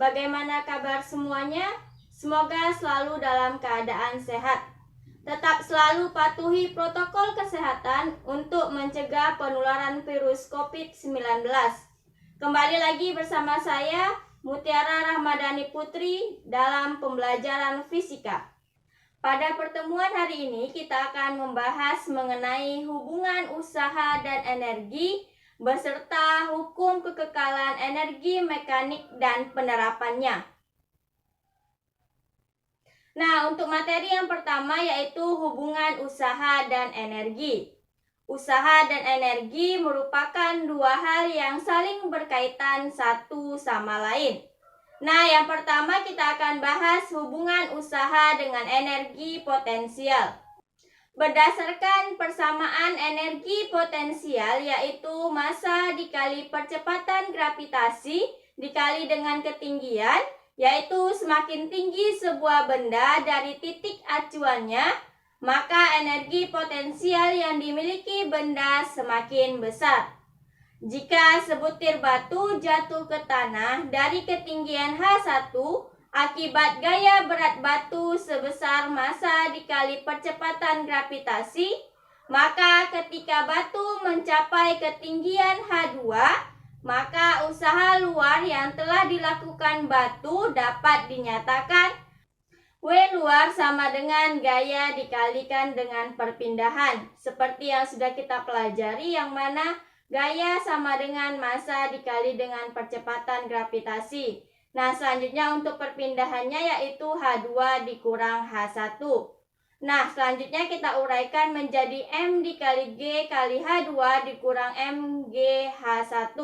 Bagaimana kabar semuanya? Semoga selalu dalam keadaan sehat. Tetap selalu patuhi protokol kesehatan untuk mencegah penularan virus COVID-19. Kembali lagi bersama saya, Mutiara Rahmadani Putri, dalam pembelajaran fisika. Pada pertemuan hari ini kita akan membahas mengenai hubungan usaha dan energi beserta hukum kekekalan energi mekanik dan penerapannya. Nah, untuk materi yang pertama yaitu hubungan usaha dan energi. Usaha dan energi merupakan dua hal yang saling berkaitan satu sama lain. Nah, yang pertama kita akan bahas hubungan usaha dengan energi potensial. Berdasarkan persamaan energi potensial yaitu massa dikali percepatan gravitasi dikali dengan ketinggian, yaitu semakin tinggi sebuah benda dari titik acuannya, maka energi potensial yang dimiliki benda semakin besar. Jika sebutir batu jatuh ke tanah dari ketinggian H1 akibat gaya berat batu sebesar massa dikali percepatan gravitasi, maka ketika batu mencapai ketinggian H2, maka usaha luar yang telah dilakukan batu dapat dinyatakan W luar sama dengan gaya dikalikan dengan perpindahan, seperti yang sudah kita pelajari, yang mana gaya sama dengan massa dikali dengan percepatan gravitasi. Nah, selanjutnya untuk perpindahannya yaitu H2 dikurang H1. Nah, selanjutnya kita uraikan menjadi M dikali G kali H2 dikurang MGH1.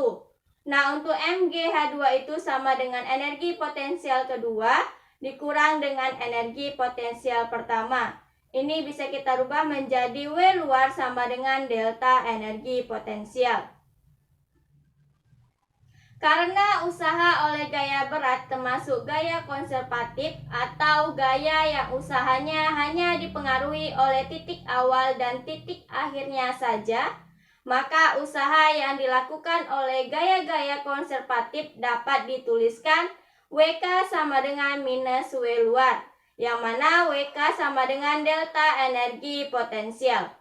Nah, untuk MGH2 itu sama dengan energi potensial kedua dikurang dengan energi potensial pertama. Ini bisa kita rubah menjadi W luar sama dengan delta energi potensial. Karena usaha oleh gaya berat termasuk gaya konservatif atau gaya yang usahanya hanya dipengaruhi oleh titik awal dan titik akhirnya saja, maka usaha yang dilakukan oleh gaya-gaya konservatif dapat dituliskan WK sama dengan minus W luar, yang mana WK sama dengan delta energi potensial.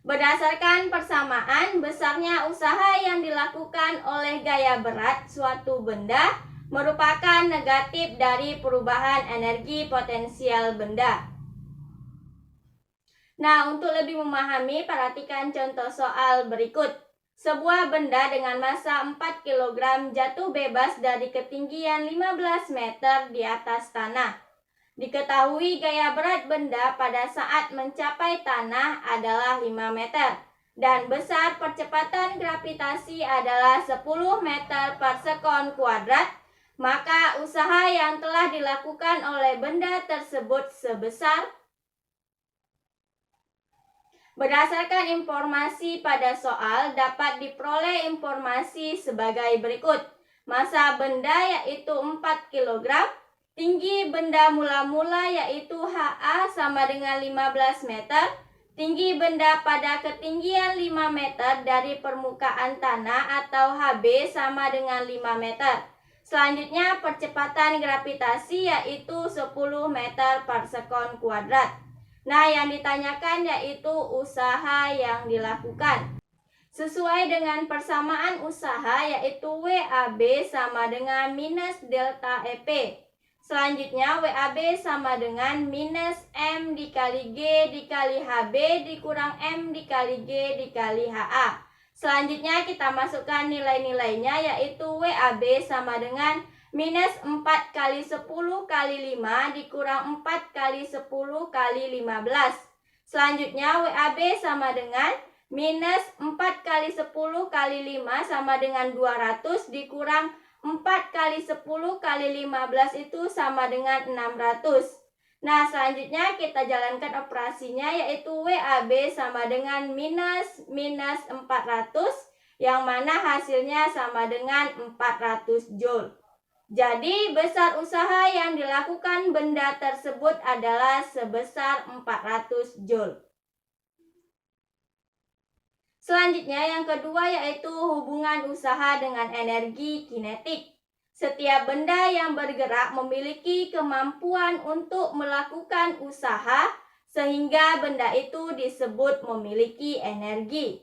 Berdasarkan persamaan, besarnya usaha yang dilakukan oleh gaya berat suatu benda merupakan negatif dari perubahan energi potensial benda. Nah, untuk lebih memahami, perhatikan contoh soal berikut. Sebuah benda dengan massa 4 kg jatuh bebas dari ketinggian 15 meter di atas tanah. Diketahui gaya berat benda pada saat mencapai tanah adalah 5 meter dan besar percepatan gravitasi adalah 10 meter per sekon kuadrat, maka usaha yang telah dilakukan oleh benda tersebut sebesar. Berdasarkan informasi pada soal dapat diperoleh informasi sebagai berikut. Massa benda yaitu 4 kg. Tinggi benda mula-mula yaitu HA sama dengan 15 meter. Tinggi benda pada ketinggian 5 meter dari permukaan tanah atau HB sama dengan 5 meter. Selanjutnya percepatan gravitasi yaitu 10 meter per sekon kuadrat. Nah, yang ditanyakan yaitu usaha yang dilakukan. Sesuai dengan persamaan usaha yaitu WAB sama dengan minus delta EP. Selanjutnya WAB sama dengan minus M dikali G dikali HB dikurang M dikali G dikali HA. Selanjutnya kita masukkan nilai-nilainya yaitu WAB sama dengan minus 4 kali 10 kali 5 dikurang 4 kali 10 kali 15. Selanjutnya WAB sama dengan minus 4 kali 10 kali 5 sama dengan 200 dikurang 4 kali 10 kali 15 itu sama dengan 600. Nah, selanjutnya kita jalankan operasinya yaitu WAB sama dengan minus 400 yang mana hasilnya sama dengan 400 Joule. Jadi besar usaha yang dilakukan benda tersebut adalah sebesar 400 Joule. Selanjutnya yang kedua yaitu hubungan usaha dengan energi kinetik. Setiap benda yang bergerak memiliki kemampuan untuk melakukan usaha, sehingga benda itu disebut memiliki energi.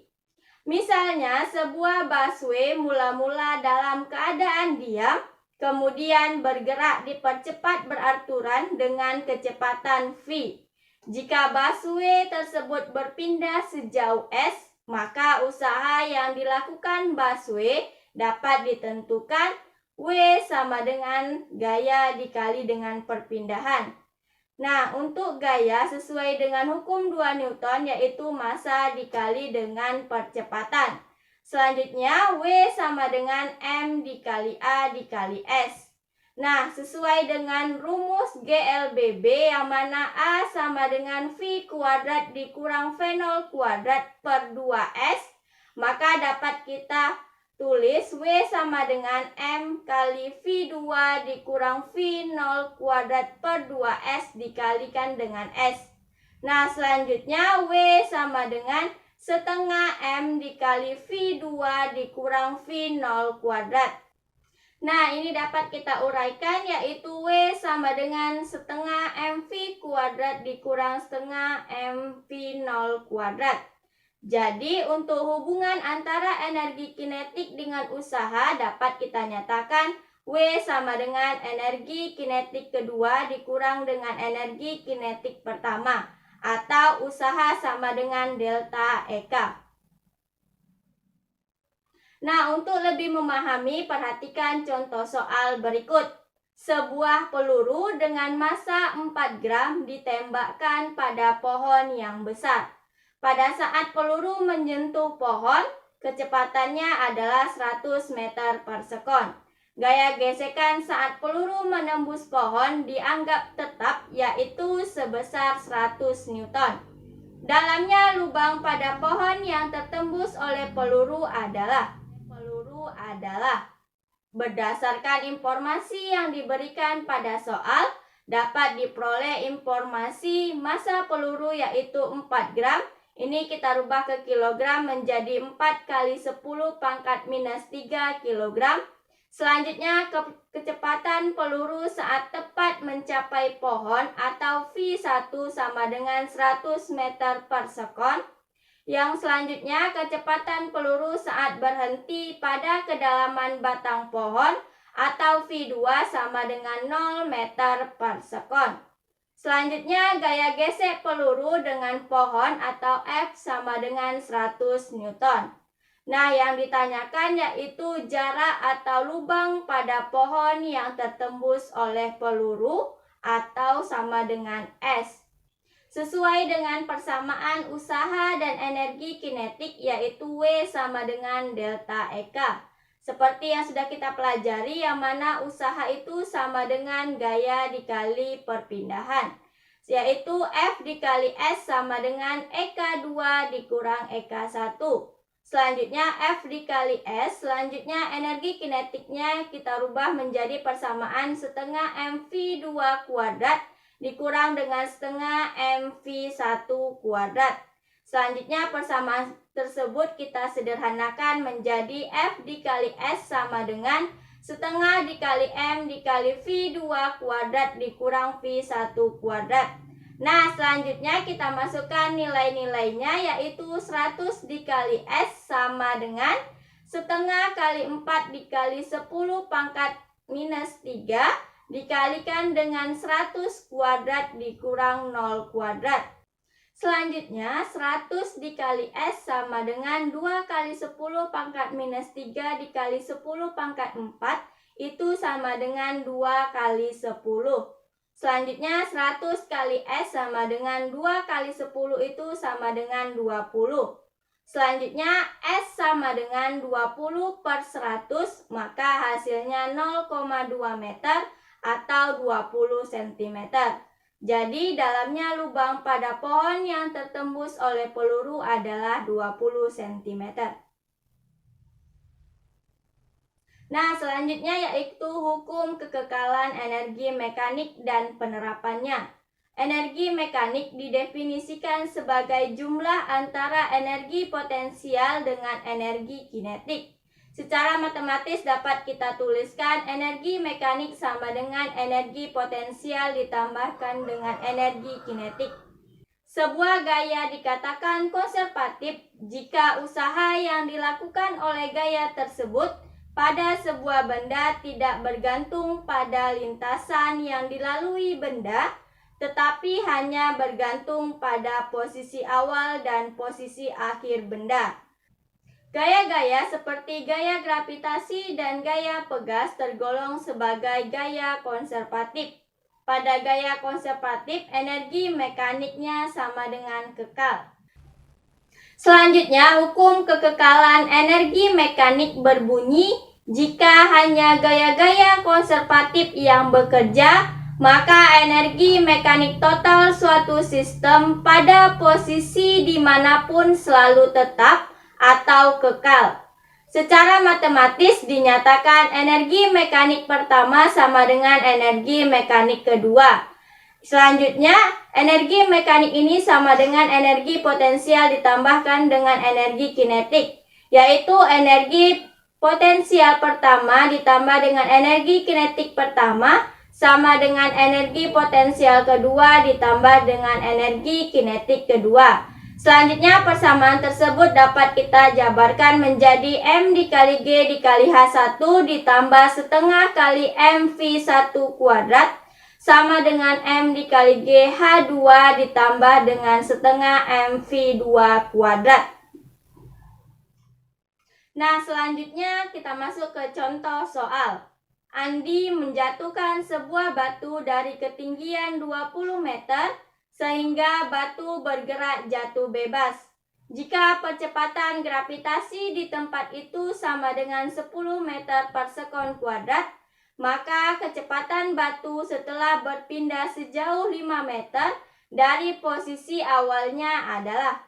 Misalnya, sebuah busway mula-mula dalam keadaan diam, kemudian bergerak dipercepat beraturan dengan kecepatan v. Jika busway tersebut berpindah sejauh s, maka usaha yang dilakukan busway dapat ditentukan V sama dengan gaya dikali dengan perpindahan. Nah, untuk gaya sesuai dengan hukum 2 Newton, yaitu massa dikali dengan percepatan. Selanjutnya, W sama dengan M dikali A dikali S. Nah, sesuai dengan rumus GLBB yang mana A sama dengan V kuadrat dikurang V0 kuadrat per 2S, maka dapat kita tulis W sama dengan M kali V2 dikurang V0 kuadrat per 2S dikalikan dengan S. Nah, selanjutnya W sama dengan setengah M dikali V2 dikurang V0 kuadrat. Nah, ini dapat kita uraikan, yaitu W sama dengan setengah MV kuadrat dikurang setengah MV0 kuadrat. Jadi, untuk hubungan antara energi kinetik dengan usaha dapat kita nyatakan W sama dengan energi kinetik kedua dikurang dengan energi kinetik pertama, atau usaha sama dengan delta EK. Nah, untuk lebih memahami, perhatikan contoh soal berikut. Sebuah peluru dengan massa 4 gram ditembakkan pada pohon yang besar. Pada saat peluru menyentuh pohon, kecepatannya adalah 100 meter per sekon. Gaya gesekan saat peluru menembus pohon dianggap tetap, yaitu sebesar 100 Newton. Dalamnya lubang pada pohon yang tertembus oleh peluru adalah berdasarkan informasi yang diberikan pada soal, dapat diperoleh informasi massa peluru yaitu 4 gram. Ini kita rubah ke kilogram menjadi 4 kali 10 pangkat minus 3 kilogram. Selanjutnya, kecepatan peluru saat tepat mencapai pohon atau V1 sama dengan 100 meter per sekon. Yang selanjutnya, kecepatan peluru saat berhenti pada kedalaman batang pohon atau V2 sama dengan 0 meter per sekon. Selanjutnya, gaya gesek peluru dengan pohon atau F sama dengan 100 Newton. Nah, yang ditanyakan yaitu jarak atau lubang pada pohon yang tertembus oleh peluru atau sama dengan S. Sesuai dengan persamaan usaha dan energi kinetik yaitu W sama dengan delta EK. Seperti yang sudah kita pelajari, yang mana usaha itu sama dengan gaya dikali perpindahan, yaitu F dikali S sama dengan EK2 dikurang EK1. Selanjutnya F dikali S, selanjutnya energi kinetiknya kita rubah menjadi persamaan setengah MV2 kuadrat dikurang dengan setengah MV1 kuadrat. Selanjutnya persamaan tersebut kita sederhanakan menjadi F dikali S sama dengan setengah dikali M dikali V2 kuadrat dikurang V1 kuadrat. Nah, selanjutnya kita masukkan nilai-nilainya, yaitu 100 dikali S sama dengan setengah kali 4 dikali 10 pangkat minus 3 dikalikan dengan 100 kuadrat dikurang 0 kuadrat. Selanjutnya, 100 dikali S sama dengan 2 kali 10 pangkat minus 3 dikali 10 pangkat 4, itu sama dengan 2 kali 10. Selanjutnya, 100 kali S sama dengan 2 kali 10 itu sama dengan 20. Selanjutnya, S sama dengan 20 per 100, maka hasilnya 0,2 meter atau 20 cm. Jadi dalamnya lubang pada pohon yang tertembus oleh peluru adalah 20 cm. Nah, selanjutnya yaitu hukum kekekalan energi mekanik dan penerapannya. Energi mekanik didefinisikan sebagai jumlah antara energi potensial dengan energi kinetik. Secara matematis dapat kita tuliskan energi mekanik sama dengan energi potensial ditambahkan dengan energi kinetik. Sebuah gaya dikatakan konservatif jika usaha yang dilakukan oleh gaya tersebut pada sebuah benda tidak bergantung pada lintasan yang dilalui benda, tetapi hanya bergantung pada posisi awal dan posisi akhir benda. Gaya-gaya seperti gaya gravitasi dan gaya pegas tergolong sebagai gaya konservatif. Pada gaya konservatif, energi mekaniknya sama dengan kekal. Selanjutnya, hukum kekekalan energi mekanik berbunyi, jika hanya gaya-gaya konservatif yang bekerja, maka energi mekanik total suatu sistem pada posisi dimanapun selalu tetap atau kekal. Secara matematis dinyatakan energi mekanik pertama sama dengan energi mekanik kedua. Selanjutnya, energi mekanik ini sama dengan energi potensial ditambahkan dengan energi kinetik, yaitu energi potensial pertama ditambah dengan energi kinetik pertama sama dengan energi potensial kedua ditambah dengan energi kinetik kedua. Selanjutnya, persamaan tersebut dapat kita jabarkan menjadi M dikali G dikali H1 ditambah setengah kali MV1 kuadrat sama dengan M dikali G H2 ditambah dengan setengah MV2 kuadrat. Nah, selanjutnya kita masuk ke contoh soal. Andi menjatuhkan sebuah batu dari ketinggian 20 meter sehingga batu bergerak jatuh bebas. Jika percepatan gravitasi di tempat itu sama dengan 10 meter per sekon kuadrat, maka kecepatan batu setelah berpindah sejauh 5 meter dari posisi awalnya adalah.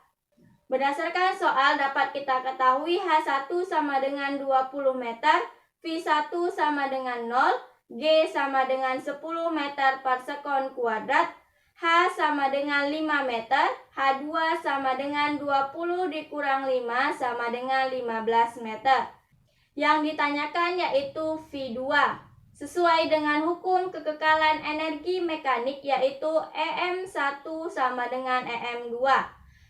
Berdasarkan soal dapat kita ketahui H1 sama dengan 20 meter, V1 sama dengan 0, G sama dengan 10 meter per sekon kuadrat, H sama dengan 5 meter, H2 sama dengan 20 dikurang 5 sama dengan 15 meter. Yang ditanyakan yaitu V2. Sesuai dengan hukum kekekalan energi mekanik yaitu EM1 sama dengan EM2.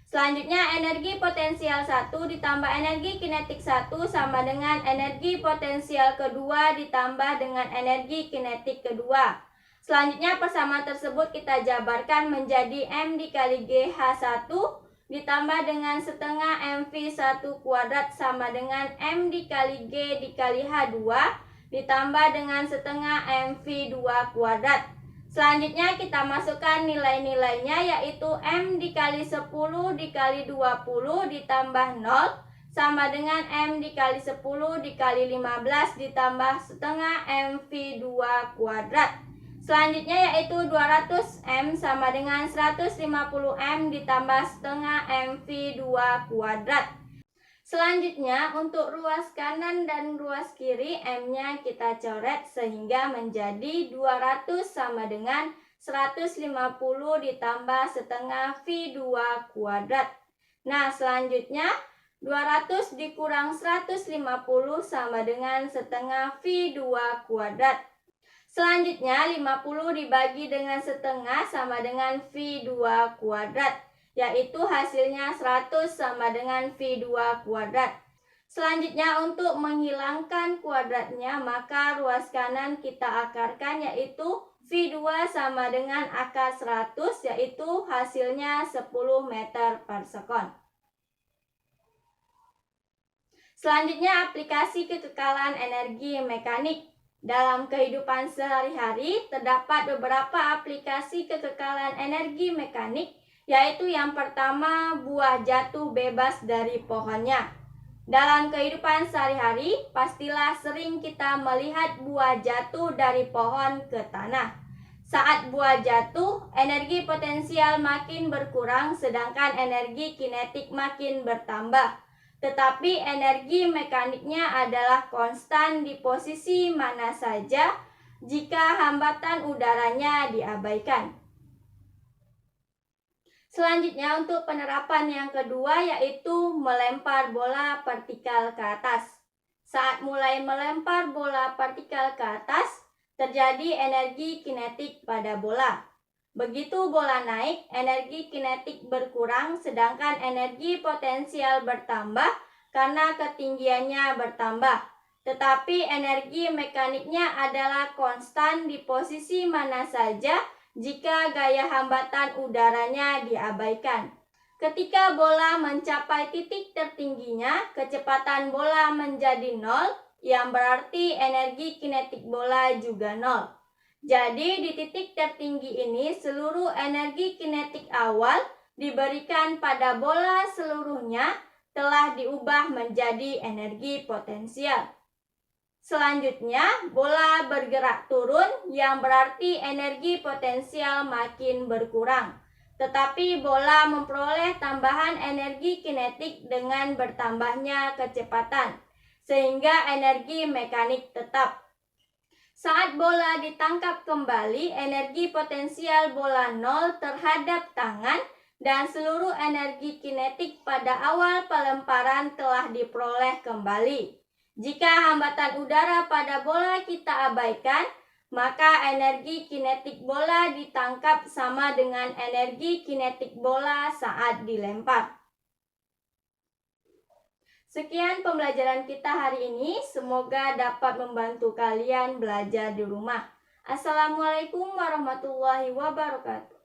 Selanjutnya energi potensial 1 ditambah energi kinetik 1 sama dengan energi potensial kedua ditambah dengan energi kinetik kedua. Selanjutnya persamaan tersebut kita jabarkan menjadi M dikali G H1 ditambah dengan setengah MV1 kuadrat sama dengan M dikali G dikali H2 ditambah dengan setengah MV2 kuadrat. Selanjutnya kita masukkan nilai-nilainya yaitu M dikali 10 dikali 20 ditambah 0 sama dengan M dikali 10 dikali 15 ditambah setengah MV2 kuadrat. Selanjutnya yaitu 200 M sama dengan 150 M ditambah setengah MV2 kuadrat. Selanjutnya untuk ruas kanan dan ruas kiri M-nya kita coret sehingga menjadi 200 sama dengan 150 ditambah setengah V2 kuadrat. Nah selanjutnya 200 dikurang 150 sama dengan setengah V2 kuadrat. Selanjutnya 50 dibagi dengan setengah sama dengan V2 kuadrat, yaitu hasilnya 100 sama dengan V2 kuadrat. Selanjutnya untuk menghilangkan kuadratnya maka ruas kanan kita akarkan yaitu V2 sama dengan akar 100 yaitu hasilnya 10 meter per sekon. Selanjutnya aplikasi kekekalan energi mekanik. Dalam kehidupan sehari-hari terdapat beberapa aplikasi kekekalan energi mekanik, yaitu yang pertama buah jatuh bebas dari pohonnya. Dalam kehidupan sehari-hari pastilah sering kita melihat buah jatuh dari pohon ke tanah. Saat buah jatuh, energi potensial makin berkurang sedangkan energi kinetik makin bertambah. Tetapi energi mekaniknya adalah konstan di posisi mana saja jika hambatan udaranya diabaikan. Selanjutnya untuk penerapan yang kedua yaitu melempar bola vertikal ke atas. Saat mulai melempar bola partikel ke atas, terjadi energi kinetik pada bola. Begitu bola naik, energi kinetik berkurang, sedangkan energi potensial bertambah karena ketinggiannya bertambah. Tetapi energi mekaniknya adalah konstan di posisi mana saja jika gaya hambatan udaranya diabaikan. Ketika bola mencapai titik tertingginya, kecepatan bola menjadi nol, yang berarti energi kinetik bola juga nol. Jadi di titik tertinggi ini seluruh energi kinetik awal diberikan pada bola seluruhnya telah diubah menjadi energi potensial. Selanjutnya, bola bergerak turun yang berarti energi potensial makin berkurang. Tetapi bola memperoleh tambahan energi kinetik dengan bertambahnya kecepatan, sehingga energi mekanik tetap. Saat bola ditangkap kembali, energi potensial bola nol terhadap tangan dan seluruh energi kinetik pada awal pelemparan telah diperoleh kembali. Jika hambatan udara pada bola kita abaikan, maka energi kinetik bola ditangkap sama dengan energi kinetik bola saat dilempar. Sekian pembelajaran kita hari ini, semoga dapat membantu kalian belajar di rumah. Assalamualaikum warahmatullahi wabarakatuh.